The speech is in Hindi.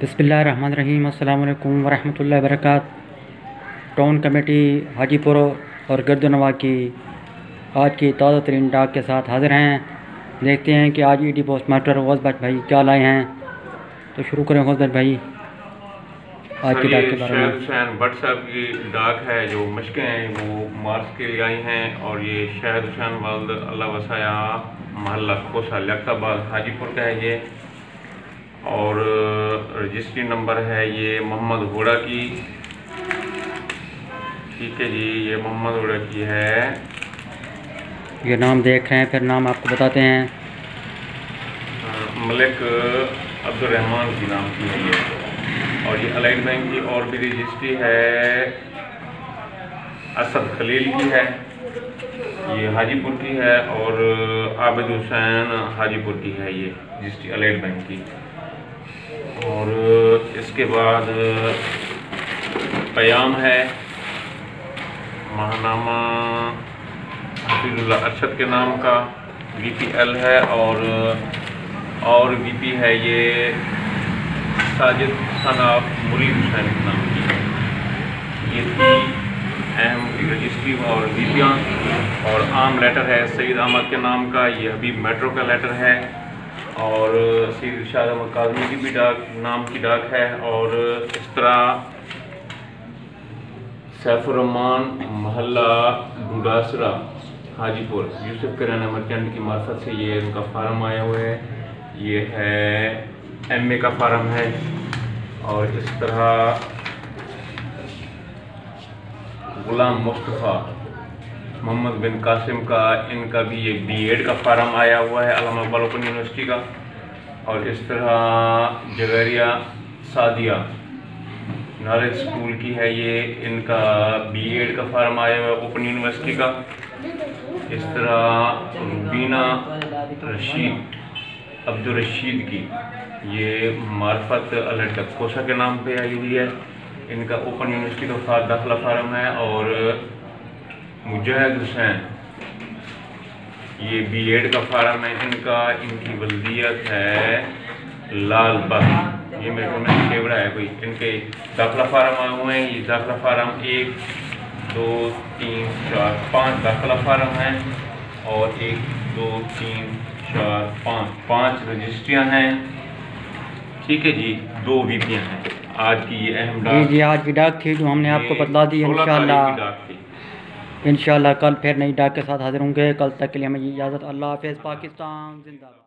बिस्मिल्लाहिर्रहमानिर्रहीम अस्सलाम वालेकुम वरहमतुल्लाहि वबरकातुहू। टाउन कमेटी हाजीपुर और गर्दनवा की आज की ताज़ा तरीन डाक के साथ हाज़िर हैं। देखते हैं कि आज ईडी पोस्ट मास्टर गौस भाई क्या लाए हैं। तो शुरू करें गौस भाई आज की डाक के बारे में। हुसैन भट्ट साहब की डाक है, जो मशकें हैं वो मार्च के लिए आई हैं। और ये शहद हुसैन वाल्द अल्लाह वसाया महल्ला खोसा लियाकताबाद हाजीपुर का है ये। और रजिस्ट्री नंबर है ये मोहम्मद हुड़ा की। ठीक है जी, ये मोहम्मद हुड़ा की है। ये नाम देख रहे हैं, फिर नाम आपको बताते हैं। मलिक अब्दुर्रहमान की नाम की है ये। और ये अलाइड बैंक की और भी रजिस्ट्री है, असद खलील की है, ये हाजीपुर की है। और आबिद हुसैन हाजीपुर की है ये रजिस्ट्री अलाइड बैंक की। और इसके बाद क़याम है, महानामा हफीजुल्लाह अरशद के नाम का, VPL है। और VP है ये साजिद सनाफ मुरीद हुसैन के नाम की। ये थी अहम रजिस्ट्री और VPयाँ। और आम लेटर है सईद अहमद के नाम का, ये अभी मेट्रो का लेटर है। और सईद इरशाद अहमद काज़मी की भी डाक नाम की डाक है। और इस तरह सैफुर्रहमान महल्ला डूडासरा हाजीपुर यूसुफ किराना मर्चेंट की मार्फत से ये उनका फार्म आया हुआ है। ये है MA का फार्म है। और इस तरह गुलाम मुस्तफ़ा मोहम्मद बिन कासिम का, इनका भी ये B.Ed का फार्म आया हुआ है अल्लामा इकबाल ओपन यूनिवर्सिटी का। और इस तरह जवेरिया सादिया नॉलेज स्कूल की है ये, इनका B.Ed का फार्म आया हुआ है ओपन यूनिवर्सिटी का। इस तरह रूबीना रशीद अब्दुल रशीद की, ये मार्फत अलर्ट खोसा के नाम पे आई हुई है, इनका ओपन यूनिवर्सिटी का दाखिला फार्म है। और मुजाहिद हुसैन, ये B.Ed का फार्म है इनका, इनकी वल्दियत है लाल बाग। ये मेरे को फेवरा है कोई, इनके दाखिला फार्म आए हुए हैं। ये दाखिला फार्म 1 2 3 4 5 दाखिला फार्म हैं। और 1 2 3 4 5 रजिस्ट्रियाँ हैं। ठीक है जी, 2 VPयाँ हैं। आज की ये अहम डाक जी आज की डाक थी जो हमने आपको बतला दी। इंशाल्लाह कल फिर नई डाक के साथ हाजिर होंगे। कल तक के लिए हमें इजाज़त। अल्लाह हाफ़िज़। पाकिस्तान जिंदाबाद।